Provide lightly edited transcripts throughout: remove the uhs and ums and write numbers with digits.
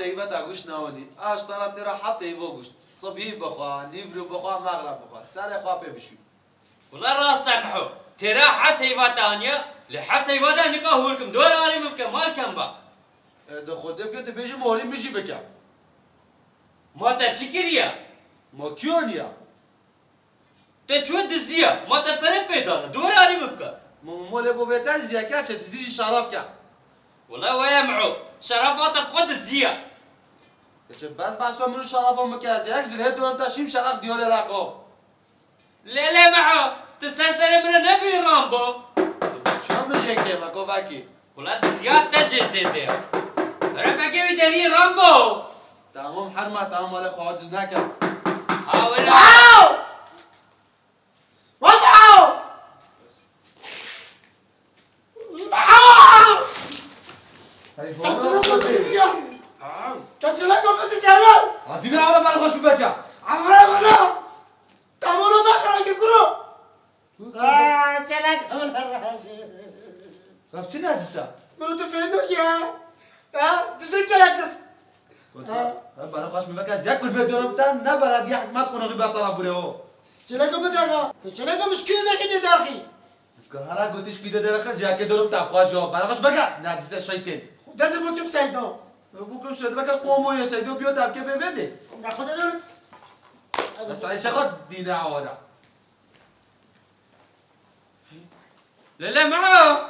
ایوت گوشت نهانی اشترا تیرا هفت ایوا گوشت صبحی بخوا نیورو بخوا مغرب بخوا سر خواب بشو والله راس سامحو ترى حتى ايوات انيا لحتى ايوات انيا هوركم دور اني ممكن مال كم باخ ده خودت بگه بیشی مالی میشی بکم ما تا چیکریا ما کیونیا تا چو دزیا ما تا پر پیدا دور اني ممكن مال بو بهتر زیاکه چه تزیج شرف که والله ويا معو شرفات بخد الزيا چه بعد بحثا منو شرفا مکه یک زله دورم تشیم شرف دیار رقا لا لا معو تسلسل من نبي رامبو شو بجيك ما كوفاكي والله تزياد تجي زيدي رفعك بدري رامبو تمام حرمه تمام ولا خواجز نكم ها ولا وضعوا كاتشلاكم بس سهلا عدينا على ما نخش ببكا عمرنا منا تعملوا ما خلاص يقولوا كاتشلاك من الراس طب شنو هذا قولوا تفيدوا يا تسكر تس ربنا نخش ببكا زيك بالفيديو بتاع نبلا دي حكمت كنا غير طلب بره كاتشلاكم بدرها كاتشلاكم مش كده كده دارخي كهرا قلتش كده درخه زيك دورم تاع خواج جواب انا خش بكا ناجز الشيطان لازم بكم سيدو بكم سيد بكا قوموا يا سيدو بيو تاع كيف بيفيدي ناخذ دول بس عايش شغل دينا عوضه لا لا معو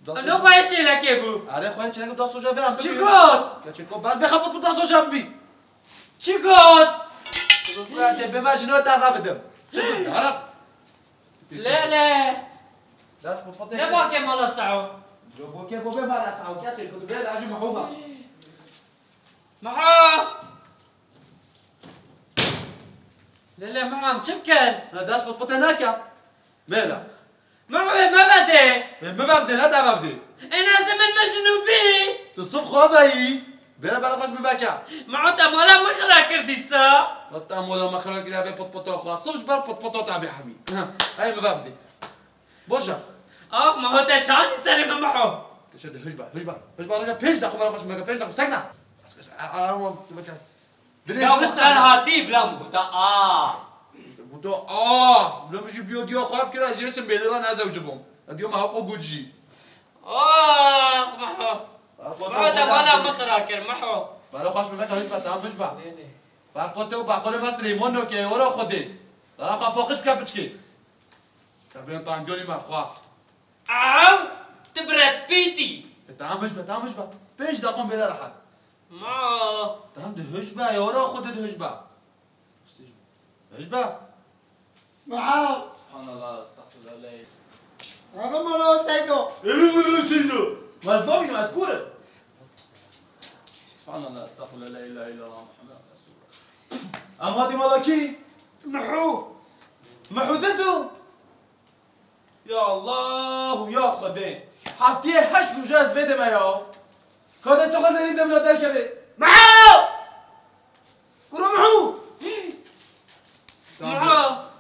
انا بايت لك يا ابو اره خويا چنگ دو سوجا بهم چیکار چیکو بعد بخبط دو سوجا بی چیکار خويا سي بما شنو تاع بدم چیکو عرب لا لا داس بفطي نبغى مال ساعو جو بوكي بوبي ما لا ساو كاتش كنت بيل اجي محومه معو لا لا معو مشبكل داس بفطي ناكا مالا معو ما بدي ما ببدي لا تاع ببدي انا زمن مجنون بي تصف خوابي بلا بلا خش ببكا معو تا مالا مخرا كردي سا رتا مولا مخرج كده بي بوتو خوا صفش بر بوتو تاع حمي هاي ما ببدي بوشا اخ ما هو تا چاني سر معو كشد هجبه رجع بيج داخل بلا خش ببكا بيج داخل سكنا انا ببكا لا مختار هاتي بلا مقطع بودو بلا مجي بيو ديو خراب كده زي اسم بيدلا نازا وجبهم ديو ما هو جوجي اخ معو معو تا مالا مخرا كر معو بلا خش ببكا هجبه تمام هجبه باقوتو باقول مصر يمونو كي ورا خدي ترى خا فوقش بكابتشكي تبين طاندوري ما خوا او تبرد بيتي تمام هجبه بيج داخل بلا راحت معو تمام ده هجبه يا ورا خد ده هجبه معاه سبحان الله استغفر الله هذا مالو سيدو ايه ولا سيدو مصدومي مذكوره سبحان الله استغفر الله لا اله الا الله محمد رسول الله ام هادي مالكي محو دزو يا الله يا خدي هفتيه هش مجاز بده ما يا كاد سخن نريد من دار كده معاه قولوا معه معو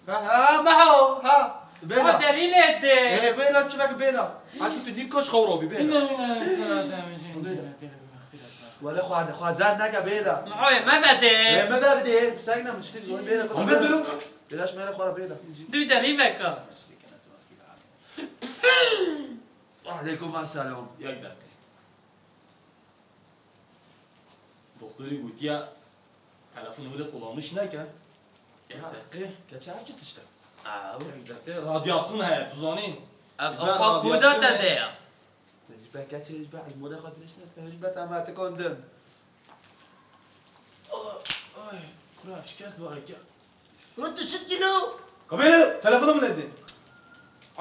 ها ما هو ها ما بينا دليل الدين ايه بينا شبك بينا عاد كنت نيكوش خوروبي بينا ولا خو زان نكا بينا معو ما بدي ايه ما بقى بدي ساكنه مشتري زون بينا كنت بدلو بلاش ما خورا بينا دو دليلك عليكم السلام يقدر دكتوري قلت يا تلفون هذا قلامش نكه ايه كتشاف تشتغل رادياسون هي تزانين افقا كودا تديا تجبا كتجبا الموضة خاطرش تجبا تما تكوندن اي كراف شكاس بغيك رد شتلو قبيل تلفونه من الدين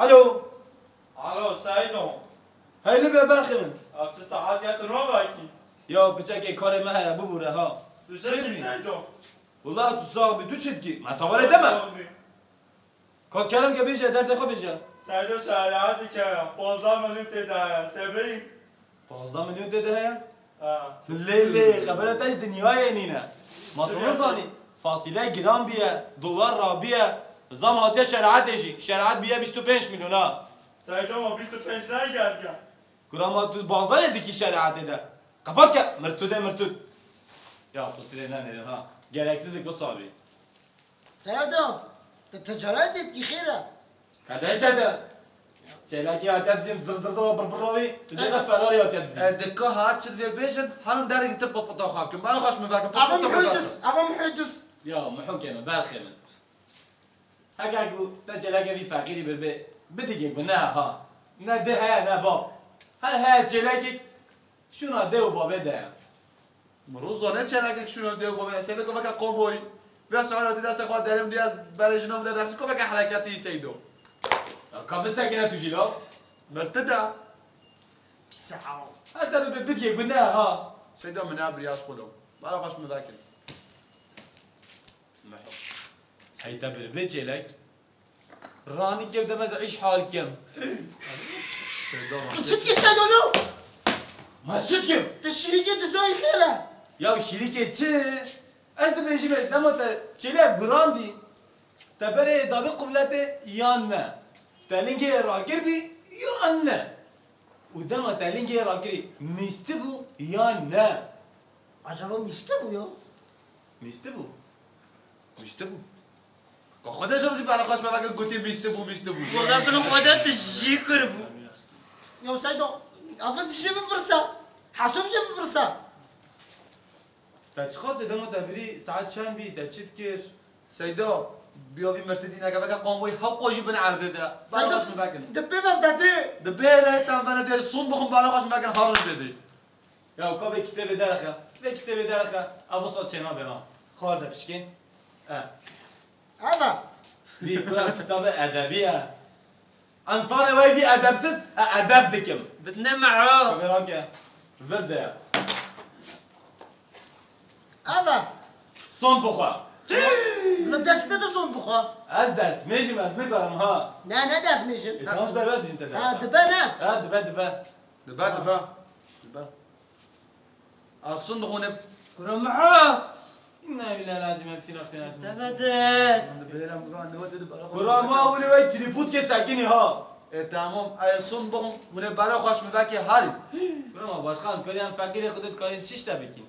الو سعیدم هاي لبه برخمن افت ساعت یا تو باکی يا بتاكي كاري ما هي ببوره ها تو چی سعیدم والله تو صاحبي تو چدكي ما سوال دمه كان كلام که بیشه درد خو بیشه سعیدم شریعتی که 15 میلیون تدایا تبی 15 میلیون داده هيا ليه خبرت ايش دنياي نينا ما تنظني فاصله جرام بيه دولار رابيه نظام هاتيه شرعت اجي شرعت بيه 25 میلیون ها سعیدم 25 نگردیم گرام تو بازار دیگه شرعت ده Kapat مرتود يا قصير ناني ها gereksizlik bu sabri سيادة التجارات كي خيرة هذا ايش هذا شيلاكي هاتزين زر بربراوي تدينا فراري هاتزين دكا هات شد في بيجن هانم دارك تبط بطا خابكم ما نخش من ذاك أبا محدث يا محوكينا بالخيمة هكا اقول تجلاكي في فقيري بالبيت بدي بناها ها ندها نا باب هل هاد جلاكي شو ناديو بابا ده مروزو نه چلاک شنو دیو بابا سیدو که وقت قوموی بس عرض دست خود دارم دیاز برجنوم ده دست که وقت حرکتی سیدو كم ساكنة تجيلو مرتدا بساعة هذا بدي قلنا ها سيدو من ابرياس خلو ما راحش مذاكر اسمحوا هيدا بالبيت لك راني كيف ده مزعيش حالك كم سيدو تشتكي سيادة لو ما شكل الشركة تسوي خيرة يا الشركة چه از ده بيجي بيت لما تشيلك براندي تبري دابي قبلته يان نه تلينجي راكبي يان نه ودما تلينجي راكبي ميستبو يان نه عجبا مستبو يا ميستبو میشتبو که خودش هم برای خواهش من وقت گوتی میشتبو والله كانوا خودت الشكر بو يا سيدو أفضل شيء بفرصة حاسوب شيء بفرصة تشخص دما تبري ساعات شان بي تشت كير سيدو بیاوی مرتدی نگه وقت قوموی حقوقی بن عرضه ده برای خواهش من وقت دبي ببدأتي دبیره تنفنه ده سون بخون برای خواهش من وقت هارش بده يا وكا كتاب دارخه كتاب دارخه ابو صوت شينا بما خالد بشكين هذا في كلام كتاب ادبيه انصار واي في ادبسس ادب دكم بدنا معه كبراك زبده هذا صون بخوا لا داس صون بخوا ازدس ماشي مزنقرم ها لا داس ميشن اتماش براد انت دبانا دبا دبا الصندوق هنا كنا معه إنا بالله لازم فينا تبدت دبيره مران نود دبا كراما ولي واي تليفوت كساكني ها تمام ای صندوق هنا برای خواهش من وقت هاری كراما باشخان كلام فقير خودت كارين چيش تبكين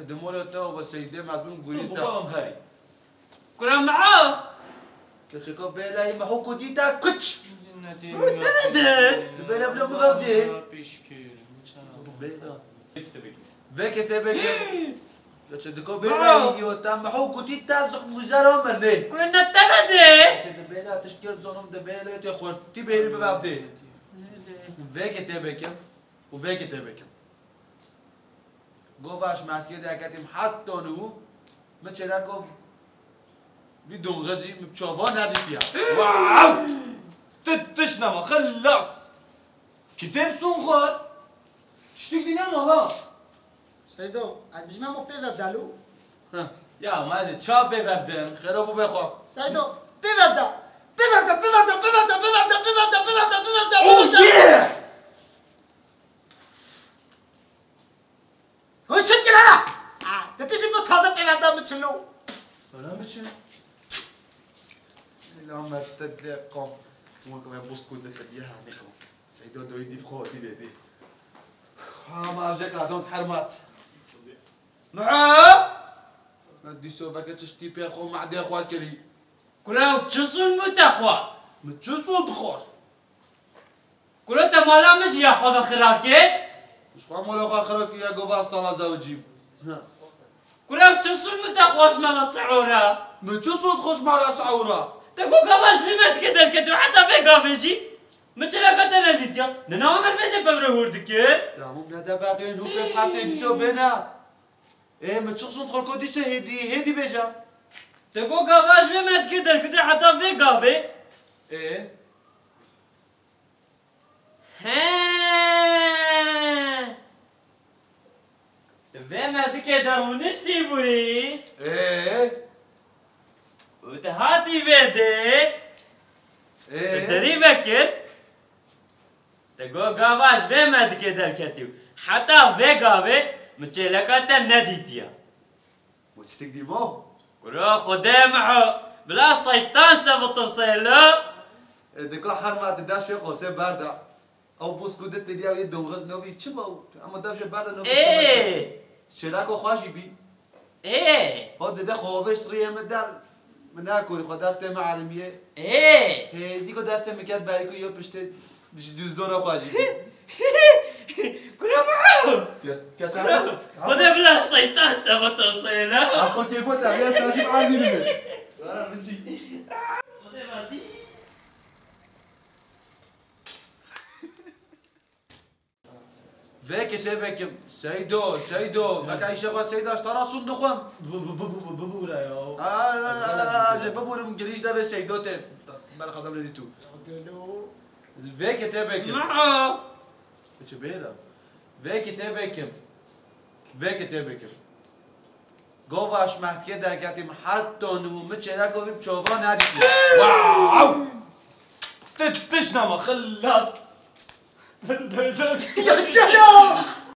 دمور تو و سیده مردم گویی صون تا بخوام هاري كنا معه کچکو بلای محو کدی تا کچ تبدت دبیره بلا مفرده بيشكير بیدا كتابك وقت بکن کچکو بلای یو تا محو کدی تا زخ مجرم منه كنا تبدت کچ دبیره تشکر زنم دبیره تی خورتی بیلی ببده وقت بکن و وقت بکن گواش ماتکی دکتیم حتی نو من چراکو في دون غزي متشوفون هذه فيها واو تتشنا ما خلص كتاب سونخر تشتك دينا ما ها سيدو عاد بجمع مو ببدأ يا ما زي تشاب ببدن خير ابو بيخو سيدو ببدأ هو شكل هذا ده تسيبه تازة ببدأ متشلو انا مش لا مرتد قوم ممكن يبوس كود الفديها نيكو سيدو دو يدي فخو دي بيدي ما اجاك عدون حرمات معه ندي سو باكا تشتي بي اخو مع دي اخو كري كنا وتشصون متخوى متشوفو دخول كنا تمالا مش ياخذ خراكي مش قام ولا اخو اخرك يا جوفاس طلع زوجي كنا وتشصون متخواش مال الصعورة متشوفو تخش مع راس عوره تقول كواش بما تقدر كدو حتى في قافيجي مثل كتر نديتيا ننام الفيديو بمرهور دكير يا مو بنادى باقي نو بحاس يدي سو بينا ايه متشوفو تدخل كودي سو هدي بيجا تقول كواش بما تقدر كدو حتى في قافي ايه ها بما تقدر ونشتي بوي ايه وتهاتي بيدي ايه تدري بكر تقول كواش بما تقدر كتو حتى في قافي متشلكاتا نديتيا وش تقدي مو كرو خدي معه بلا شيطان شتبطر سيلو دكو حرمة تداش في قوسين باردة او بوس قدت دي او يدهم غز نوفي تشبو اما دافش بعد نوفي ايه شراكو خواجي بي ايه هاد ده خوفش طريه مدار مناكل خو داسته معلميه ايه هي ديكو داسته مكات بالكو يو بشت بش دوزدون خواجي كنا معاهم يا تعال وده بلا شيطان سبت رسينا اقول تيبوت يا استاجيب عالمي نمي انا بنجي وده ما دي ذاك تبك سيدو ما كاي شغل سيدو اشترى صندوقهم ببورا يا لا بابور من جريج ده بس سيدو تب بلا خدام لدي تو ذاك تبك معه ايش بيدا ذاك تبك قوواش محت كده كاتم حتى نو متشلاكو بشوفان هادي واو تشنما خلاص يا شلون